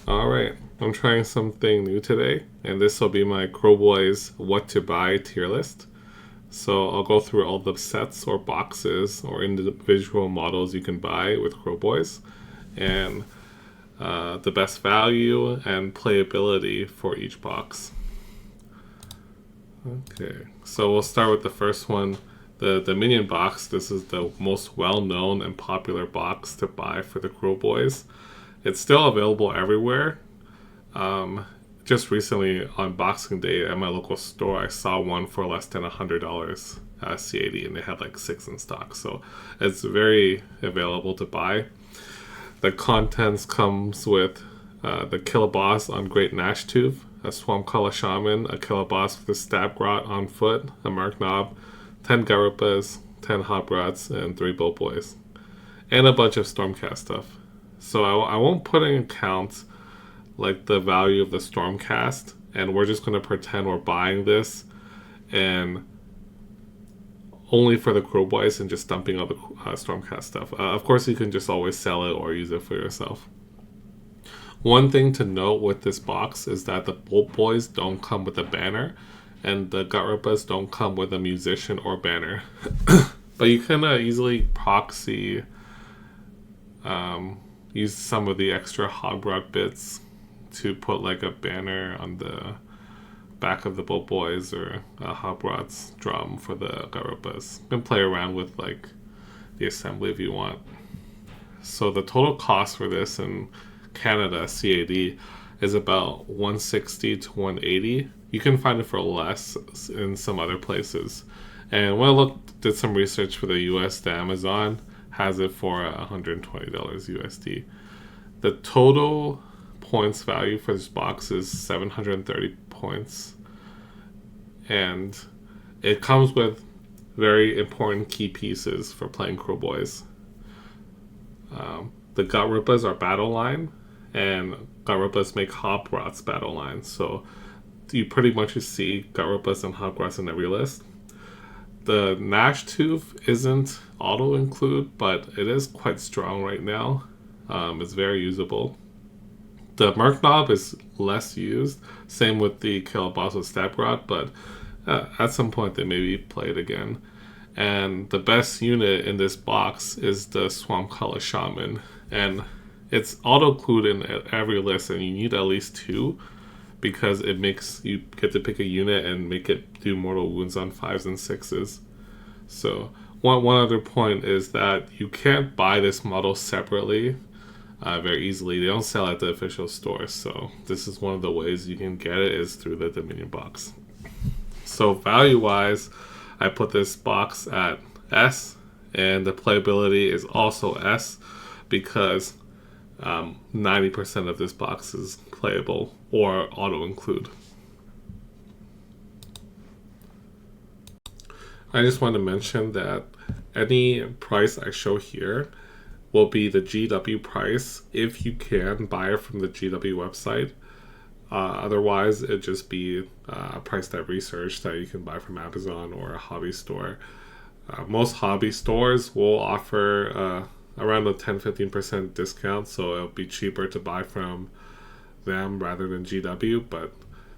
Alright, I'm trying something new today, and this will be my Kruleboyz what to buy tier list. So I'll go through all the sets or boxes or individual models you can buy with Kruleboyz, and the best value and playability for each box. Okay, so we'll start with the first one, the Minion box. This is the most well-known and popular box to buy for the Kruleboyz. It's still available everywhere. Just recently on Boxing Day at my local store, I saw one for less than $100 CAD, and they had like 6 in stock. So it's very available to buy. The contents comes with the Killer Boss on Great Nash Tooth, a Swamp Color Shaman, a Killer Boss with a Stab Grot on foot, a Mark Knob, 10 Garupas, 10 Hobrots, and 3 Boys, and a bunch of Stormcast stuff. So I won't put in account like the value of the Stormcast, and we're just going to pretend we're buying this and only for the Kruleboyz and just dumping all the Stormcast stuff. Of course, you can just always sell it or use it for yourself. One thing to note with this box is that the Boys don't come with a banner, and the Garupas don't come with a musician or banner. But you can easily proxy use some of the extra Hogrod bits to put like a banner on the back of the Boys or a Hobrod's drum for the Garupas. You can play around with like the assembly if you want. So the total cost for this in Canada CAD is about $160 to $180. You can find it for less in some other places. And when I did some research for the US, the Amazon has it for $120 USD. The total points value for this box is 730 points, and it comes with very important key pieces for playing Kruleboyz. The Garupas are battle line, and Garupas make Hobrots battle line, so you pretty much see Garupas and Hobrots in every list. The Nash Tooth isn't auto include, but it is quite strong right now. It's very usable. The Merc Knob is less used. Same with the Killer Boss with Stab Grot, but at some point they maybe play it again. And the best unit in this box is the Swamp Color Shaman. And it's auto-included in every list, and you need at least 2 because it makes you get to pick a unit and make it do mortal wounds on 5s and 6s. So one other point is that you can't buy this model separately very easily. They don't sell at the official store, so this is one of the ways you can get it is through the Dominion box. So value-wise, I put this box at S, and the playability is also S because 90% of this box is playable or auto-include. I just want to mention that any price I show here will be the GW price if you can buy it from the GW website. Otherwise, it'd just be a price that research that you can buy from Amazon or a hobby store. Most hobby stores will offer around a 10-15% discount, so it'll be cheaper to buy from them rather than GW, but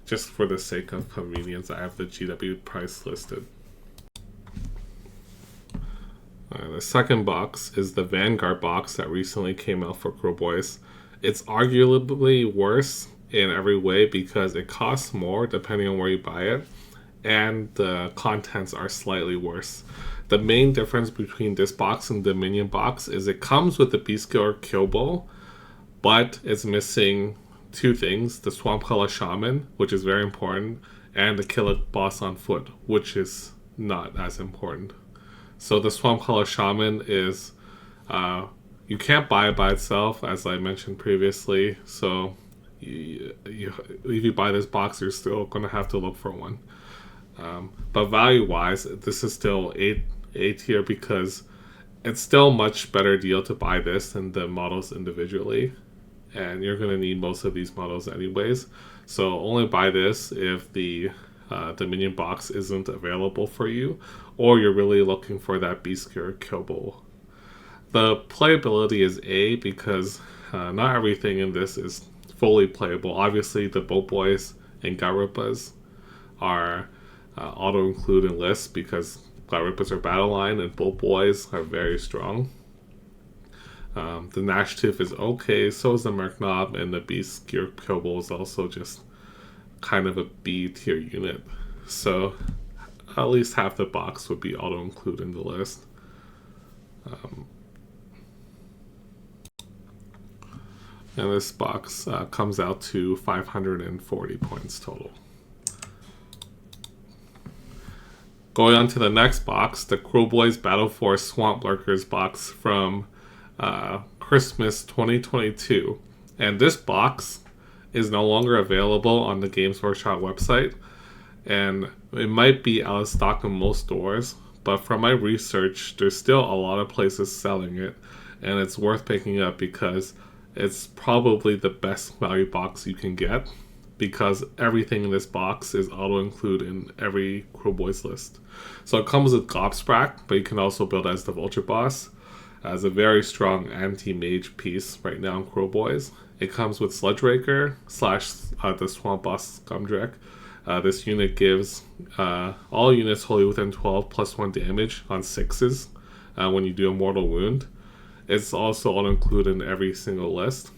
just for the sake of convenience, I have the GW price listed. The second box is the Vanguard box that recently came out for Kruleboyz. It's arguably worse in every way because it costs more depending on where you buy it, and the contents are slightly worse. The main difference between this box and the Minion box is it comes with the Beastkiller Kill Bowl, but it's missing 2 things: the Swamp Color Shaman, which is very important, and the Killer Boss on foot, which is not as important. So the Swamp Color Shaman is, you can't buy it by itself, as I mentioned previously. So if you buy this box, you're still going to have to look for one. But value-wise, this is still A tier because it's still a much better deal to buy this than the models individually. And you're going to need most of these models anyways. So only buy this if the Dominion box isn't available for you, or you're really looking for that Beastkiller Kill Bowl. The playability is A because not everything in this is fully playable. Obviously, the Boat Boys and Kruleboyz are auto-include in lists because Kruleboyz are battle line and Boat Boys are very strong. The Gnash Tooth is okay, so is the Merknob, and the Beast Gear Kobold is also just kind of a B tier unit. So at least half the box would be auto-include in the list. And this box comes out to 540 points total. Going on to the next box, the Kruleboyz Battle Force Swamp Lurkers box from Christmas 2022. And this box is no longer available on the Games Workshop website. And it might be out of stock in most stores, but from my research, there's still a lot of places selling it. And it's worth picking up because it's probably the best value box you can get, because everything in this box is auto-include in every Kruleboyz list. So it comes with Gobsprak, but you can also build as the Vulture Boss, as a very strong anti-mage piece right now in Kruleboyz. It comes with Sludge Raker / the Swamp Boss Gumdrek. This unit gives all units wholly within 12 +1 damage on 6s when you do a mortal wound. It's also auto-include in every single list.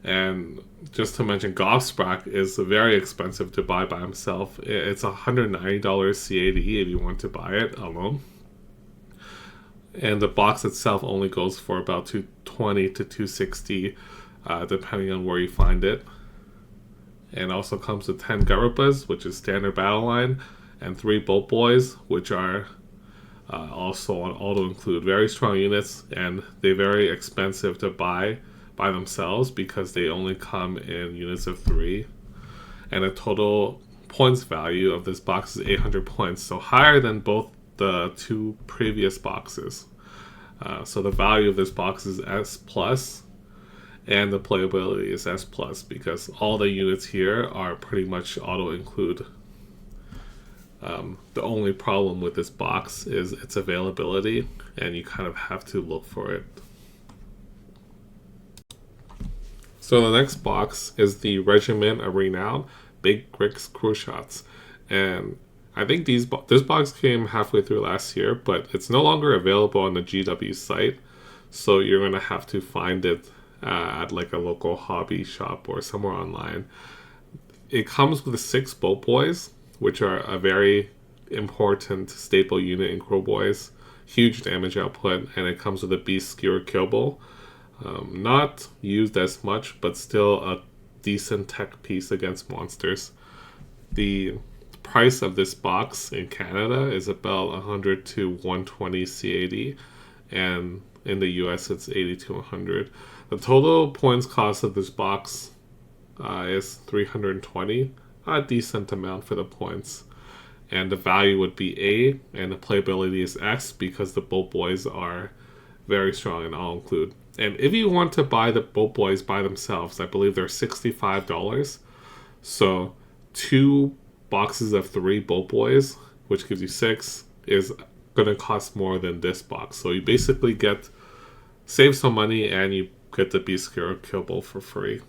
And just to mention, Gobsprak is very expensive to buy by himself. It's $190 CAD if you want to buy it alone. And the box itself only goes for about $220 to $260, depending on where you find it. And also comes with 10 Kruleboyz, which is standard battle line, and 3 Boat Boys, which are also on auto-include. Very strong units, and they're very expensive to buy by themselves because they only come in units of 3. And the total points value of this box is 800 points, so higher than both the 2 previous boxes. So the value of this box is S+, and the playability is S+, because all the units here are pretty much auto-include. The only problem with this box is its availability, and you kind of have to look for it. So the next box is the Regiment of Renown Big Grix Crew Shots. And I think this box came halfway through last year, but it's no longer available on the GW site. So you're going to have to find it at like a local hobby shop or somewhere online. It comes with 6 Boat Boys, which are a very important staple unit in Kruleboyz. Huge damage output, and it comes with a Beast Skewer Kobold. Not used as much, but still a decent tech piece against monsters. The price of this box in Canada is about 100 to 120 CAD, and in the US it's 80 to 100. The total points cost of this box is 320, a decent amount for the points. And the value would be A, and the playability is S because the Boat Boys are very strong and all include. And if you want to buy the Boat Boys by themselves, I believe they're $65. So 2 boxes of 3 Boat Boys, which gives you 6, is going to cost more than this box. So you basically save some money, and you get the Beast Hero Kobold for free.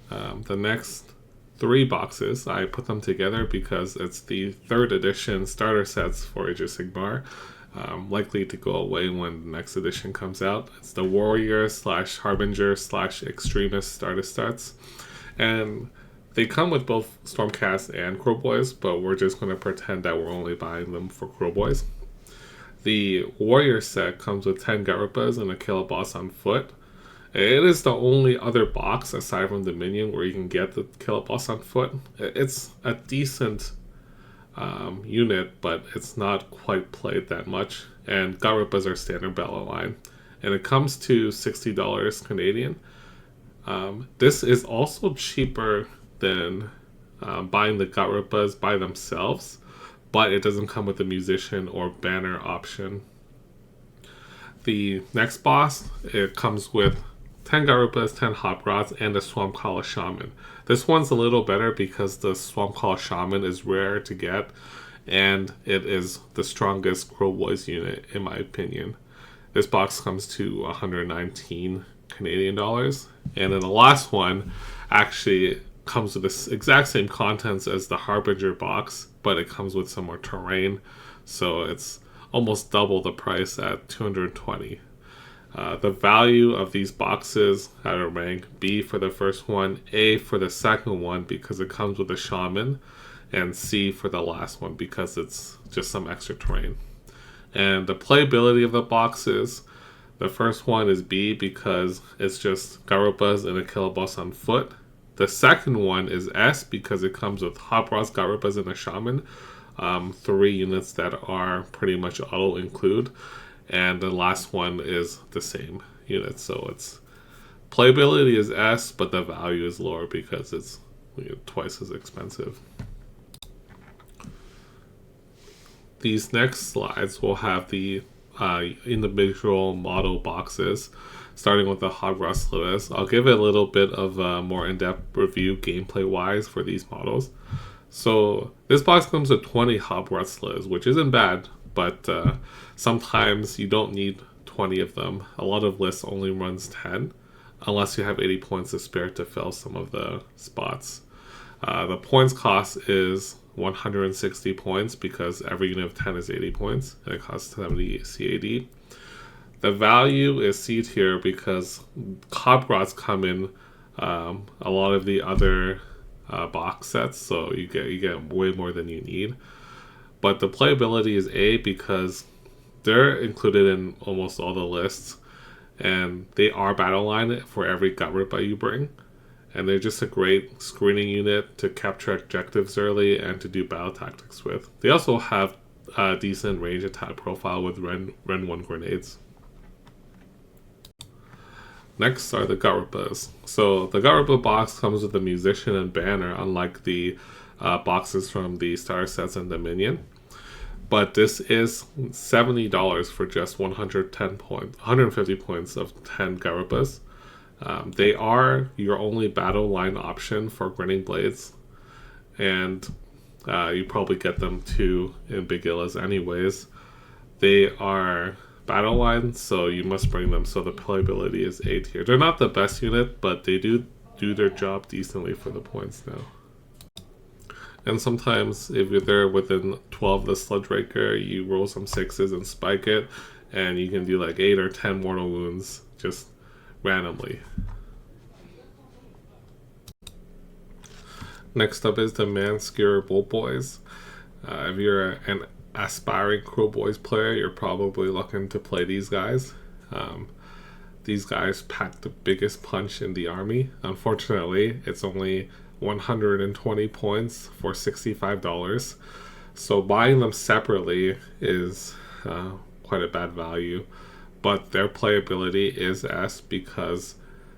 The next 3 boxes, I put them together because it's the 3rd edition starter sets for Age of Sigmar, likely to go away when the next edition comes out. It's the Warrior / Harbinger / Extremist starter sets. And they come with both Stormcast and Kruleboyz, but we're just going to pretend that we're only buying them for Kruleboyz. The Warrior set comes with 10 Kruleboyz and a Killer Boss on foot. It is the only other box aside from the minion where you can get the Killer Boss on foot. It's a decent unit, but it's not quite played that much. And Kruleboyz are standard battle line. And it comes to $60 Canadian. This is also cheaper than buying the Kruleboyz by themselves, but it doesn't come with a musician or banner option. The next boss, it comes with 10 Kruleboyz, 10 Hop Rods, and a Swamp Calla Shaman. This one's a little better because the Swamp Calla Shaman is rare to get, and it is the strongest Kruleboyz unit in my opinion. This box comes to 119 Canadian dollars. And then the last one actually comes with the exact same contents as the Harbinger box, but it comes with some more terrain. So it's almost double the price at $220. The value of these boxes at a rank B for the first one, A for the second one because it comes with a shaman, and C for the last one because it's just some extra terrain. And the playability of the boxes, the first one is B because it's just Kruleboyz and a killer boss on foot. The second one is S because it comes with Hot Bros, Kruleboyz, and a shaman. 3 units that are pretty much auto include. And the last one is the same unit. So its playability is S, but the value is lower because it's twice as expensive. These next slides will have the individual model boxes, starting with the Hog Rustlet. I'll give it a little bit of a more in-depth review gameplay-wise for these models. So this box comes with 20 Hog Rustlets, which isn't bad, but sometimes you don't need 20 of them. A lot of lists only runs 10, unless you have 80 points to spare to fill some of the spots. The points cost is 160 points because every unit of 10 is 80 points, and it costs 70 CAD. The value is C tier because Hot Rods come in a lot of the other box sets, so you get way more than you need. But the playability is A because they're included in almost all the lists, and they are battle line for every gut ripper you bring. And they're just a great screening unit to capture objectives early and to do battle tactics with. They also have a decent range attack profile with Ren 1 grenades. Next are the gut rippers. So the gut ripper box comes with a musician and banner, unlike the boxes from the Star Sets and Dominion. But this is $70 for just 150 points of 10 gut rippers. They are your only battle line option for Grinning Blades, and you probably get them too in Big Illas anyways. They are battle lines, so you must bring them, so the playability is A tier. They're not the best unit, but they do their job decently for the points now. And sometimes if you're there within 12 of the Sludge Raker, you roll some 6s and spike it, and you can do like 8 or 10 mortal wounds just randomly. Next up is the Man-Skewer Kruleboyz. If you're an aspiring Kruleboyz player, you're probably looking to play these guys. These guys pack the biggest punch in the army. Unfortunately, it's only 120 points for $65. So buying them separately is quite a bad value. But their playability is S because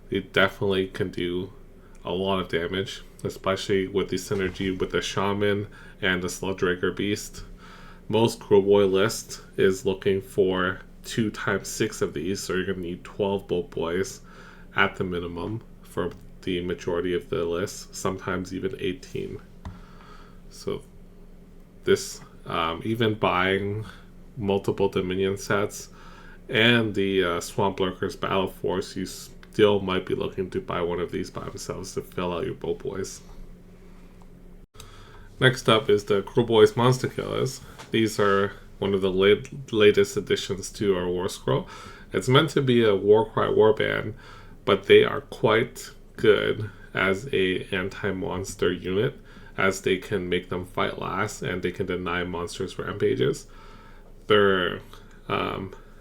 they definitely can do a lot of damage, especially with the synergy with the Shaman and the Sludge Raker Beast. Most Kruleboy list is looking for 2 times 6 of these, so you're going to need 12 Bolt Boys at the minimum for the majority of the list, sometimes even 18. So this, even buying multiple Dominion sets and the Swamp Lurkers Battle Force, you still might be looking to buy one of these by themselves to fill out your Bolt Boys. Next up is the Kruleboyz Monster Killers. These are one of the latest additions to our War Scroll. It's meant to be a Warcry warband, but they are quite good as a anti-monster unit, as they can make them fight last and they can deny monsters rampages. Their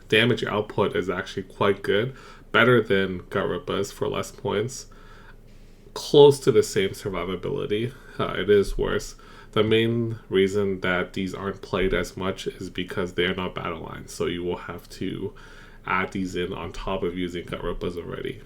damage output is actually quite good, better than gut rippers for less points, close to the same survivability. It is worse. The main reason that these aren't played as much is because they are not battle lines, so you will have to add these in on top of using gut rippers already.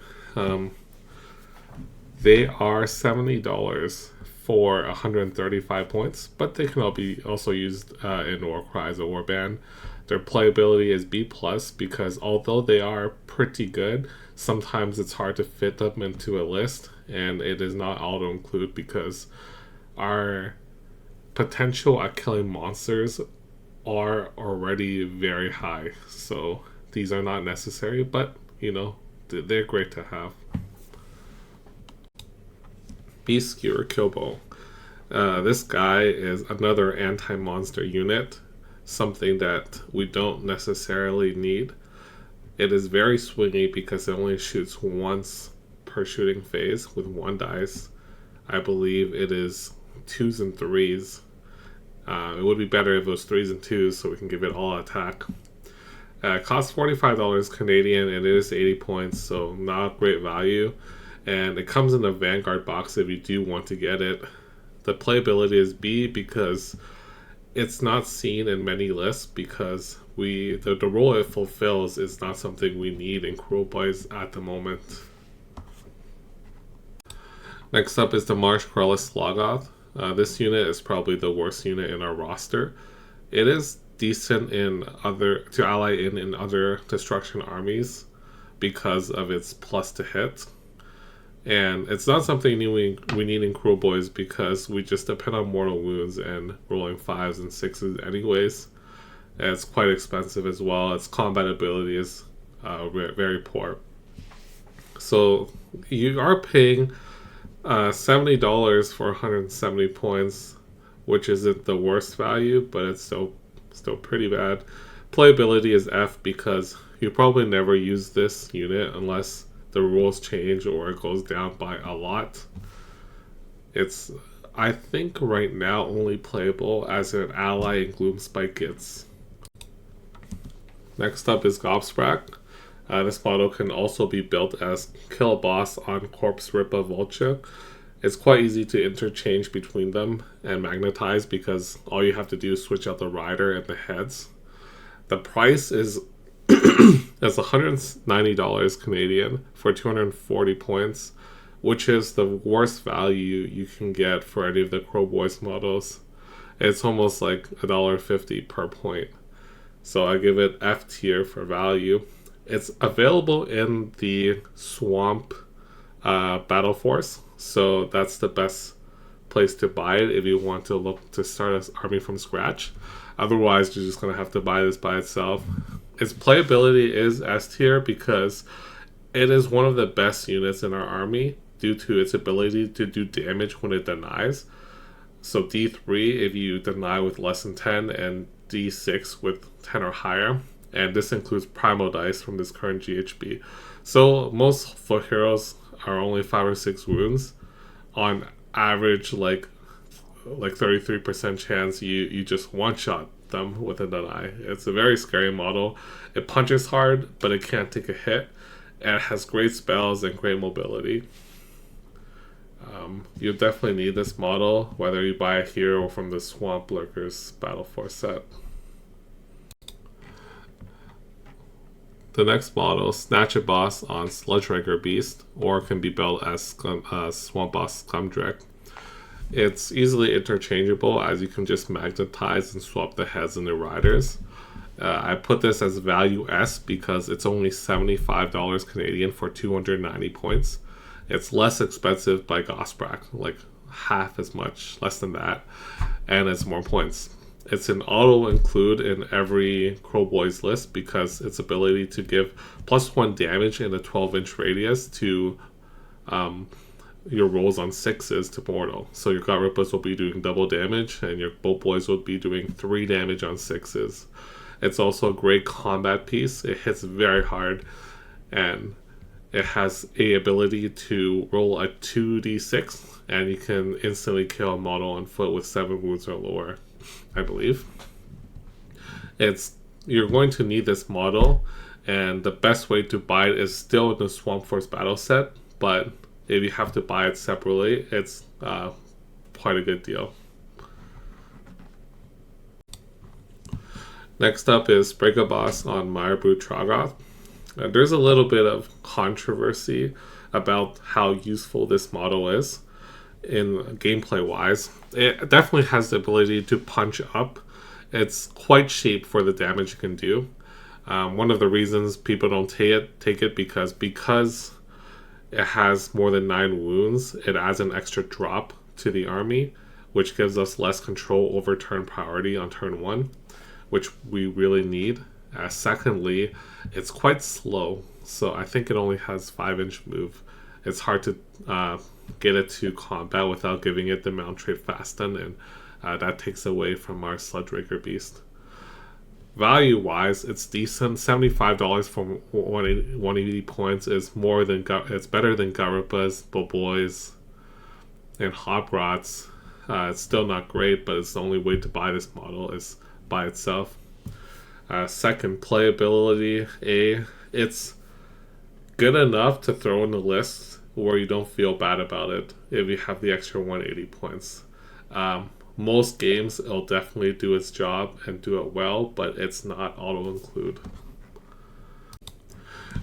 They are $70 for 135 points, but they can all be also used in Warcry as a warband. Their playability is B+, because although they are pretty good, sometimes it's hard to fit them into a list, and it is not auto-include because our potential at killing monsters are already very high. So these are not necessary, but they're great to have. Beast Skewer Kyobo. This guy is another anti-monster unit, something that we don't necessarily need. It is very swingy because it only shoots once per shooting phase with 1 dice. I believe it is 2s and 3s. It would be better if it was 3s and 2s so we can give it all attack. It costs $45 Canadian and it is 80 points, so not great value. And it comes in a Vanguard box if you do want to get it. The playability is B because it's not seen in many lists because the role it fulfills is not something we need in Kruleboyz at the moment. Next up is the Marsh Krellis Slogoth. This unit is probably the worst unit in our roster. It is decent to ally in other destruction armies because of its plus to hit. And it's not something we need in Kruleboyz because we just depend on mortal wounds and rolling 5s and 6s anyways. And it's quite expensive as well. Its combat ability is very poor. So you are paying $70 for 170 points, which isn't the worst value, but it's still pretty bad. Playability is F because you probably never use this unit unless the rules change or it goes down by a lot. It's, I think right now, only playable as an ally in Gloomspite kits. Next up is Gobsprak. This model can also be built as Kill a Boss on Corpse Ripa Vulture. It's quite easy to interchange between them and magnetize because all you have to do is switch out the rider and the heads. The price is $190 Canadian for 240 points, which is the worst value you can get for any of the Kruleboyz models. It's almost like $1.50 per point. So I give it F tier for value. It's available in the Swamp Battle Force, so that's the best place to buy it if you want to look to start an army from scratch. Otherwise, you're just going to have to buy this by itself. Its playability is S tier because it is one of the best units in our army due to its ability to do damage when it denies. So D3 if you deny with less than 10 and D6 with 10 or higher. And this includes Primal Dice from this current GHB. So most foot heroes are only 5 or 6 wounds. On average, like 33% chance you just one-shot them with a deny. It's a very scary model. It punches hard, but it can't take a hit. And it has great spells and great mobility. You definitely need this model, whether you buy it here or from the Swamp Lurkers Battle Force set. The next model, Snatch a Boss on Sludge Rager Beast, or can be built as Swamp Boss Scumdrek. It's easily interchangeable as you can just magnetize and swap the heads and the riders. I put this as value S because it's only $75 Canadian for 290 points. It's less expensive by Gobsprak, like half as much, less than that, and it's more points. It's an auto include in every Kruleboyz list because its ability to give +1 damage in a 12-inch radius to your rolls on 6s to mortal. So your God Rippers will be doing double damage and your Bolt Boys will be doing 3 damage on 6s. It's also a great combat piece. It hits very hard and it has a ability to roll a 2d6 and you can instantly kill a model on foot with 7 wounds or lower, I believe. You're going to need this model, and the best way to buy it is still in the Swamp Force battle set, but if you have to buy it separately, it's quite a good deal. Next up is Breakaboss on Myrebrute Troggoth. There's a little bit of controversy about how useful this model is in gameplay wise. It definitely has the ability to punch up. It's quite cheap for the damage it can do. One of the reasons people don't take it because it has more than 9 wounds, it adds an extra drop to the army, which gives us less control over turn priority on turn 1, which we really need. Secondly, it's quite slow. so I think it only has 5-inch move. It's hard to get it to combat without giving it the mount trait fasten, and that takes away from our Sludge Raker Beast. Value wise, it's decent. $75 for 180 points is more than it's better than Kruleboyz, Boboys, and Hot Rods. It's still not great, but it's the only way to buy this model is by itself. Second, playability. It's good enough to throw in the list where you don't feel bad about it if you have the extra 180 points. Most games, it'll definitely do its job and do it well, but it's not auto-include.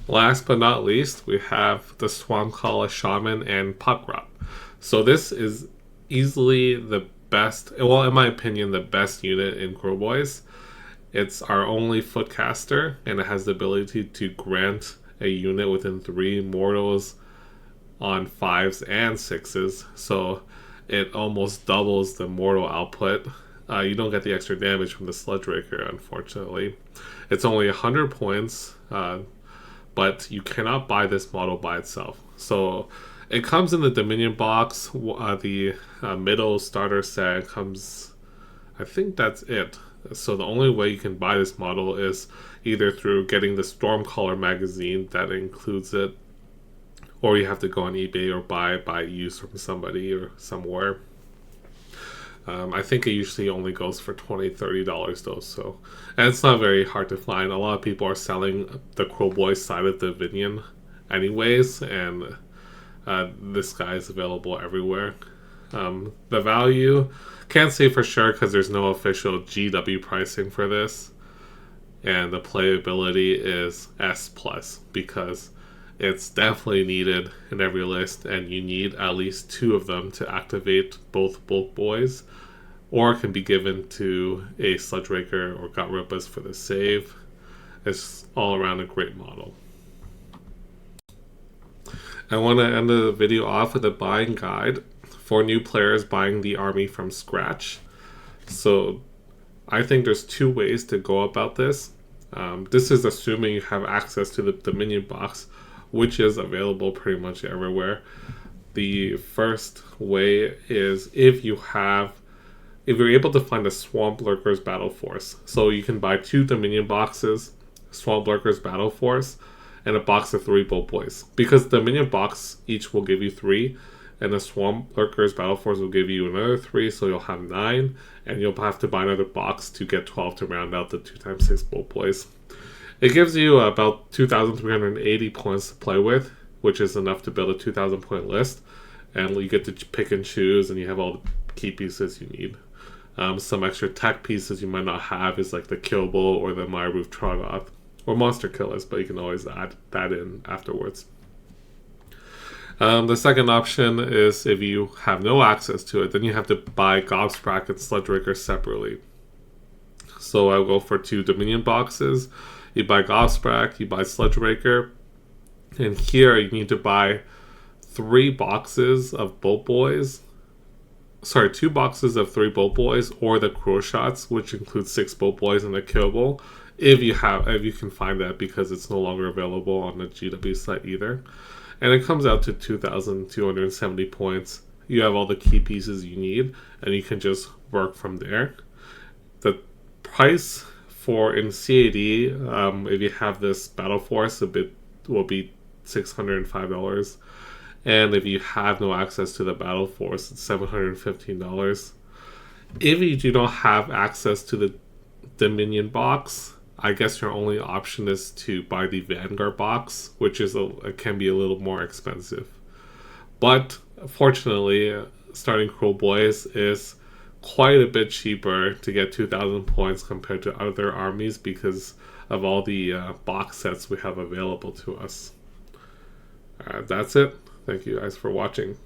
Last but not least, we have the Swampclaw Shaman and Puckrot. So this is easily the best, well, in my opinion, the best unit in Kruleboyz. It's our only footcaster, and it has the ability to grant a unit within 3 mortals on 5s and 6s. So it almost doubles the mortal output. You don't get the extra damage from the Sludge Raker, unfortunately. It's only 100 points, but you cannot buy this model by itself. So it comes in the Dominion box. The middle starter set comes, I think that's it. So the only way you can buy this model is either through getting the Stormcaller magazine that includes it, or you have to go on eBay or buy used from somebody or somewhere. I think it usually only goes for $20-$30 though, so, and it's not very hard to find. A lot of people are selling the Kruleboyz side of the Vinion anyways, and this guy is available everywhere. The value, can't say for sure because there's no official GW pricing for this, and the playability is S+, because it's definitely needed in every list, and you need at least 2 of them to activate both Bulk Boys, or it can be given to a Sludge Raker or Kruleboyz for the save. It's all around a great model. I want to end the video off with a buying guide for new players buying the army from scratch. So I think there's 2 ways to go about this. This is assuming you have access to the Dominion box, which is available pretty much everywhere. The first way is if you're able to find a Swamp Lurkers Battle Force. So you can buy 2 Dominion boxes, Swamp Lurkers Battle Force, and a box of 3 Bolt Boys. Because the Dominion box each will give you 3, and the Swamp Lurkers Battle Force will give you another 3, so you'll have 9, and you'll have to buy another box to get 12 to round out the 2x6 Bolt Boys. It gives you about 2,380 points to play with, which is enough to build a 2,000 point list, and you get to pick and choose, and you have all the key pieces you need. Some extra tech pieces you might not have is like the Kill Bull or the Myroof Trogoth, or Monster Killers, but you can always add that in afterwards. The second option is if you have no access to it, then you have to buy Gobsprakk and Sludge Raker separately. So I'll go for 2 Dominion boxes. You buy Gobsprakk, you buy Sludge Raker, and here you need to buy 3 boxes of Bolt Boys. Sorry, 2 boxes of 3 Bolt Boys, or the Crow Shots, which includes 6 Bolt Boys and a Kill Bull, if you can find that, because it's no longer available on the GW site either. And it comes out to 2,270 points. You have all the key pieces you need, and you can just work from there. The price for in CAD, if you have this Battle Force, will be $605. And if you have no access to the Battle Force, it's $715. If you do not have access to the Dominion box, I guess your only option is to buy the Vanguard box, which it can be a little more expensive. But fortunately, starting Kruleboyz is quite a bit cheaper to get 2,000 points compared to other armies because of all the box sets we have available to us. That's it. Thank you guys for watching.